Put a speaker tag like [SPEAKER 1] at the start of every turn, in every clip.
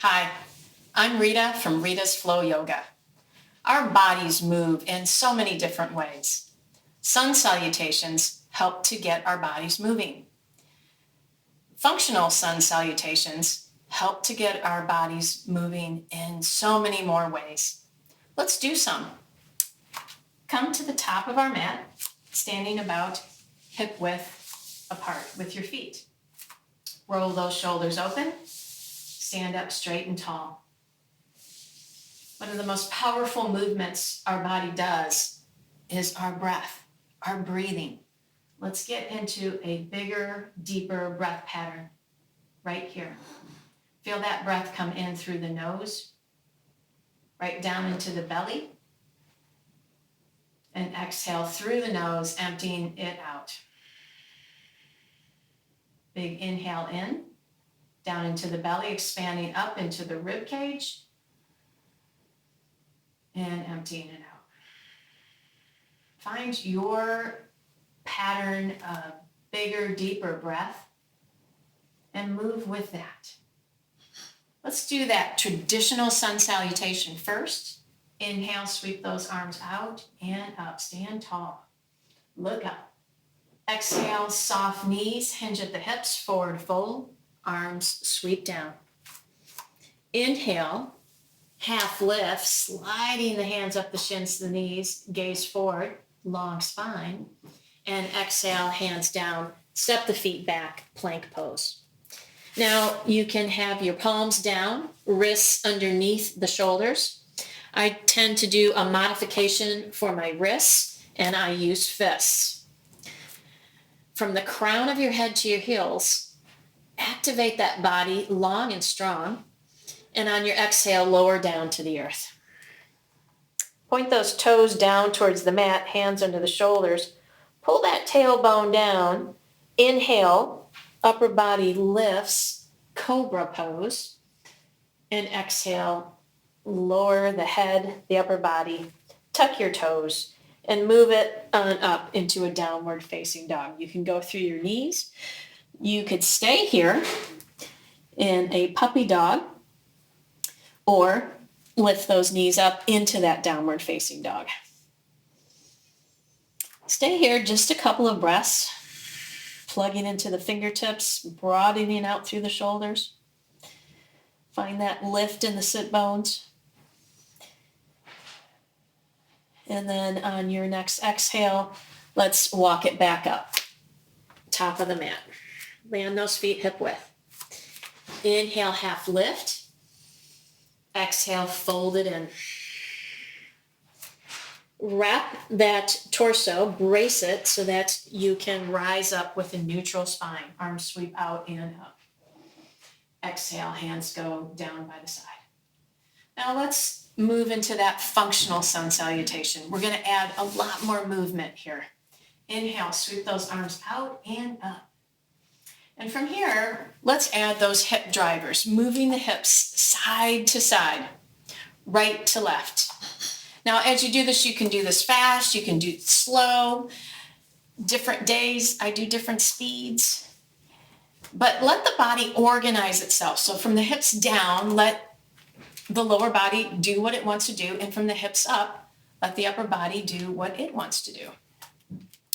[SPEAKER 1] Hi, I'm Rita from Rita's Flow Yoga. Our bodies move in so many different ways. Sun salutations help to get our bodies moving. Functional sun salutations help to get our bodies moving in so many more ways. Let's do some. Come to the top of our mat, standing about hip width apart with your feet. Roll those shoulders open. Stand up straight and tall. One of the most powerful movements our body does is our breath, our breathing. Let's get into a bigger, deeper breath pattern right here. Feel that breath come in through the nose, right down into the belly, and exhale through the nose, emptying it out. Big inhale in, down into the belly, expanding up into the rib cage, and emptying it out. Find your pattern of bigger, deeper breath and move with that. Let's do that traditional sun salutation first. Inhale, sweep those arms out and up. Stand tall. Look up. Exhale, soft knees, hinge at the hips, forward fold, arms sweep down. Inhale, half lift, sliding the hands up the shins to the knees, gaze forward, long spine. And exhale, hands down, step the feet back, plank pose. Now you can have your palms down, wrists underneath the shoulders. I tend to do a modification for my wrists, and I use fists. From the crown of your head to your heels, activate that body long and strong, and on your exhale, lower down to the earth. Point those toes down towards the mat, hands under the shoulders. Pull that tailbone down. Inhale, upper body lifts, cobra pose. And exhale, lower the head, the upper body, tuck your toes, and move it on up into a downward facing dog. You can go through your knees. You could stay here in a puppy dog, or lift those knees up into that downward facing dog. Stay here just a couple of breaths, plugging into the fingertips, broadening out through the shoulders. Find that lift in the sit bones. And then on your next exhale, let's walk it back up. Top of the mat. Land those feet hip width. Inhale, half lift. Exhale, fold it in. Wrap that torso, brace it so that you can rise up with a neutral spine. Arms sweep out and up. Exhale, hands go down by the side. Now let's move into that functional sun salutation. We're going to add a lot more movement here. Inhale, sweep those arms out and up. And from here, let's add those hip drivers, moving the hips side to side, right to left. Now, as you do this, you can do this fast, you can do it slow. Different days, I do different speeds. But let the body organize itself. So from the hips down, let the lower body do what it wants to do. And from the hips up, let the upper body do what it wants to do.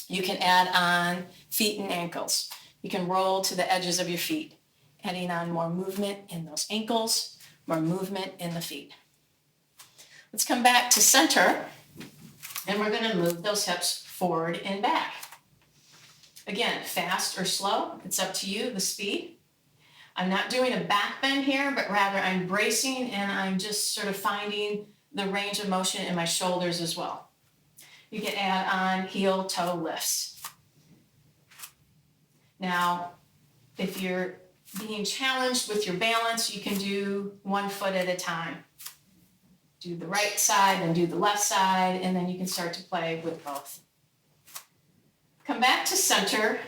[SPEAKER 1] You can add on feet and ankles. You can roll to the edges of your feet, adding on more movement in those ankles, more movement in the feet. Let's come back to center, and we're going to move those hips forward and back. Again, fast or slow, it's up to you, the speed. I'm not doing a back bend here, but rather I'm bracing and I'm just sort of finding the range of motion in my shoulders as well. You can add on heel-toe lifts. Now, if you're being challenged with your balance, you can do one foot at a time. Do the right side, then do the left side, and then you can start to play with both. Come back to center.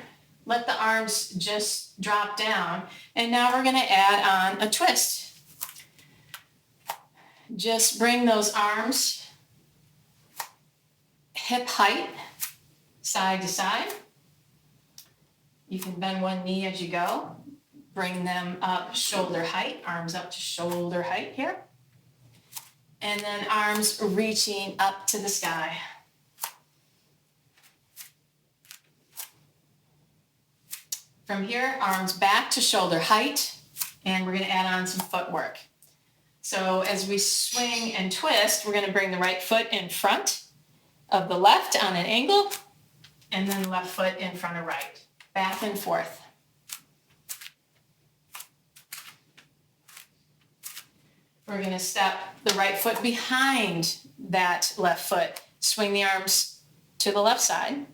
[SPEAKER 1] Let the arms just drop down. And now we're going to add on a twist. Just bring those arms hip height, side to side. You can bend one knee as you go. Bring them up shoulder height, arms up to shoulder height here. And then arms reaching up to the sky. From here, arms back to shoulder height, and we're going to add on some footwork. So as we swing and twist, we're going to bring the right foot in front of the left on an angle, and then left foot in front of right, back and forth. We're going to step the right foot behind that left foot, swing the arms to the left side,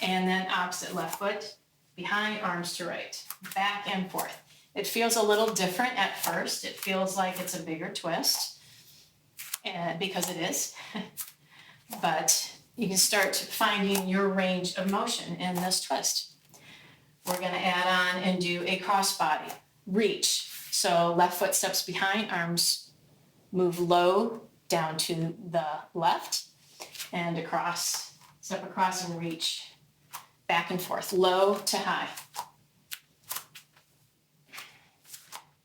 [SPEAKER 1] and then opposite left foot, behind, arms to right, back and forth. It feels a little different at first. It feels like it's a bigger twist, and because it is, but you can start finding your range of motion in this twist. We're going to add on and do a crossbody, reach. So left foot steps behind, arms move low down to the left and across, step across and reach. Back and forth, low to high.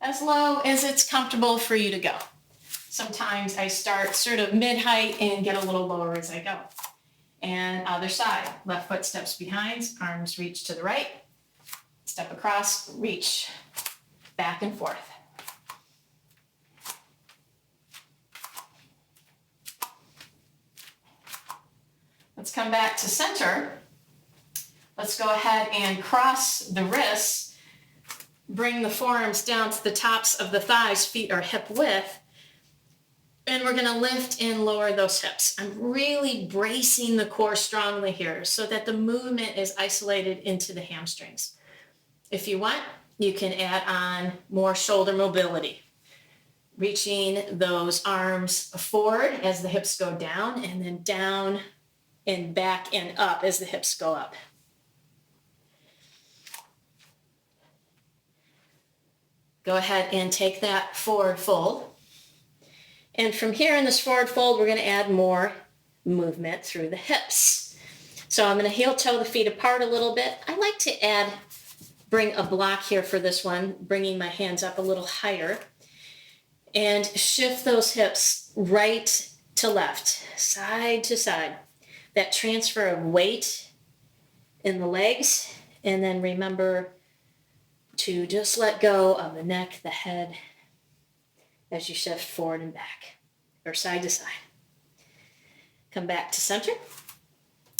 [SPEAKER 1] As low as it's comfortable for you to go. Sometimes I start sort of mid-height and get a little lower as I go. And other side, left foot steps behind, arms reach to the right, step across, reach, back and forth. Let's come back to center. Let's go ahead and cross the wrists, bring the forearms down to the tops of the thighs, feet are hip width, and we're going to lift and lower those hips. I'm really bracing the core strongly here so that the movement is isolated into the hamstrings. If you want, you can add on more shoulder mobility, reaching those arms forward as the hips go down, and then down and back and up as the hips go up. Go ahead and take that forward fold. And from here in this forward fold, we're going to add more movement through the hips. So I'm going to heel toe the feet apart a little bit. I like to bring a block here for this one, bringing my hands up a little higher, and shift those hips right to left, side to side. That transfer of weight in the legs, and then remember to just let go of the neck, the head, as you shift forward and back, or side to side. Come back to center.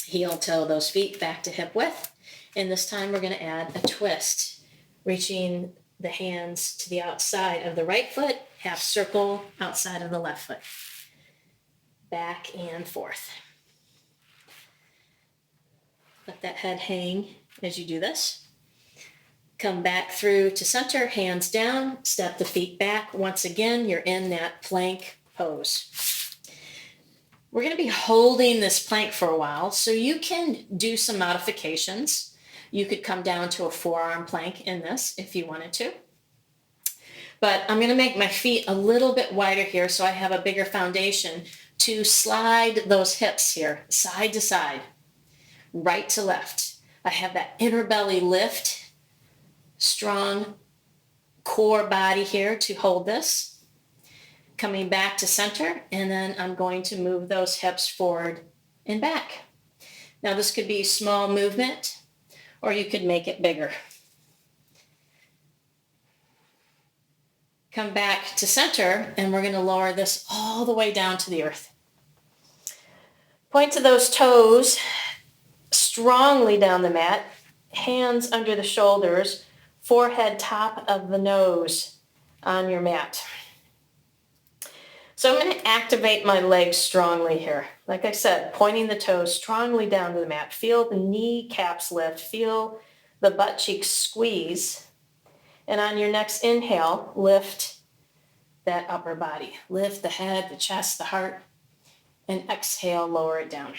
[SPEAKER 1] Heel toe those feet back to hip width. And this time we're going to add a twist, reaching the hands to the outside of the right foot, half circle outside of the left foot. Back and forth. Let that head hang as you do this. Come back through to center, hands down, step the feet back. Once again, you're in that plank pose. We're going to be holding this plank for a while, so you can do some modifications. You could come down to a forearm plank in this if you wanted to. But I'm going to make my feet a little bit wider here so I have a bigger foundation to slide those hips here, side to side, right to left. I have that inner belly lift. Strong core body here to hold this. Coming back to center, and then I'm going to move those hips forward and back. Now this could be a small movement, or you could make it bigger. Come back to center, and we're going to lower this all the way down to the earth. Point to those toes strongly down the mat, hands under the shoulders, forehead top of the nose on your mat. So I'm going to activate my legs strongly here. Like I said, pointing the toes strongly down to the mat. Feel the kneecaps lift. Feel the butt cheeks squeeze. And on your next inhale, lift that upper body. Lift the head, the chest, the heart. And exhale, lower it down.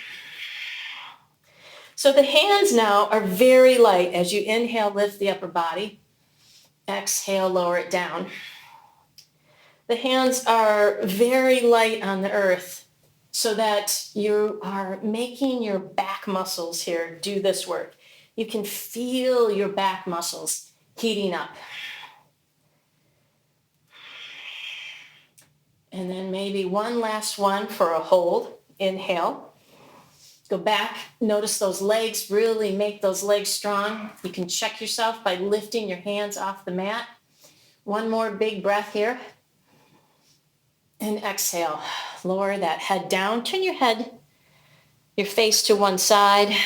[SPEAKER 1] So the hands now are very light. As you inhale, lift the upper body. Exhale, lower it down. The hands are very light on the earth so that you are making your back muscles here do this work. You can feel your back muscles heating up. And then maybe one last one for a hold. Inhale. Go back. Notice those legs. Really make those legs strong. You can check yourself by lifting your hands off the mat. One more big breath here. And exhale. Lower that head down. Turn your head, your face to one side.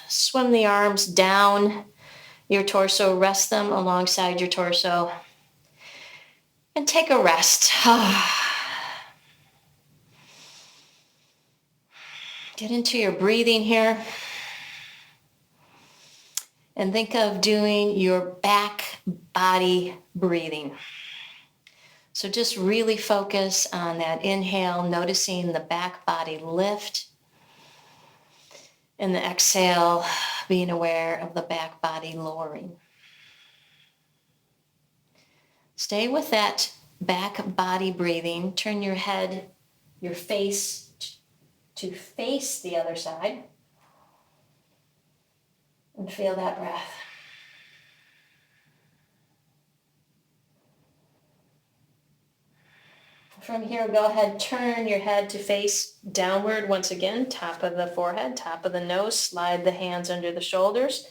[SPEAKER 1] Swim the arms down your torso. Rest them alongside your torso. And take a rest. Get into your breathing here. And think of doing your back body breathing. So just really focus on that inhale, noticing the back body lift. And the exhale, being aware of the back body lowering. Stay with that back body breathing. Turn your head, your face to face the other side. And feel that breath. From here, go ahead, turn your head to face downward once again, top of the forehead, top of the nose, slide the hands under the shoulders.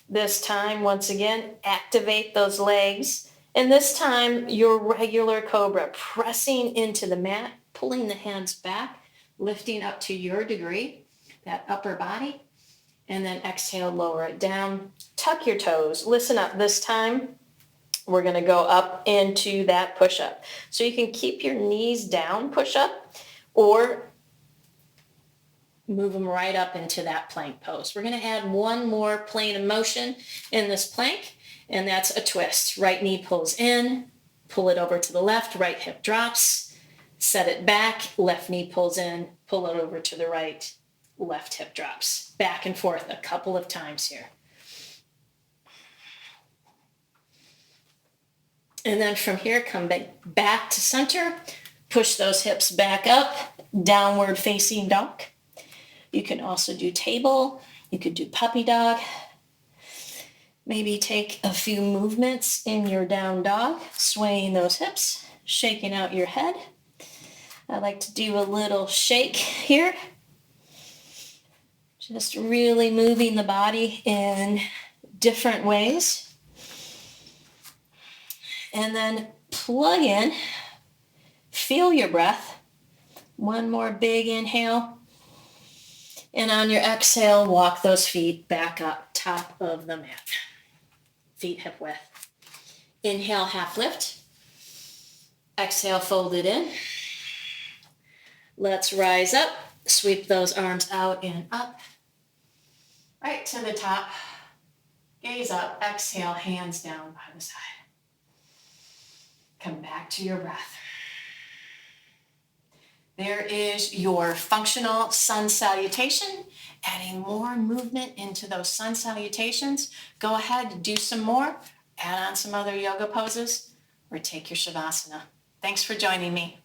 [SPEAKER 1] This time, once again, activate those legs. And this time, your regular cobra, pressing into the mat, pulling the hands back, lifting up to your degree, that upper body. And then exhale, lower it down. Tuck your toes. Listen up. This time, we're going to go up into that push-up. So you can keep your knees down, push-up, or move them right up into that plank pose. We're going to add one more plane of motion in this plank, and that's a twist. Right knee pulls in, pull it over to the left, right hip drops, set it back, left knee pulls in, pull it over to the right, left hip drops. Back and forth a couple of times here. And then from here, come back to center, push those hips back up, downward facing dog. You can also do table, you could do puppy dog. Maybe take a few movements in your down dog, swaying those hips, shaking out your head. I like to do a little shake here. Just really moving the body in different ways. And then plug in, feel your breath. One more big inhale. And on your exhale, walk those feet back up, top of the mat. Feet hip width. Inhale, half lift. Exhale, fold it in. Let's rise up. Sweep those arms out and up. Right to the top. Gaze up. Exhale, hands down by the side. Come back to your breath. There is your functional sun salutation. Adding more movement into those sun salutations. Go ahead, do some more. Add on some other yoga poses or take your shavasana. Thanks for joining me.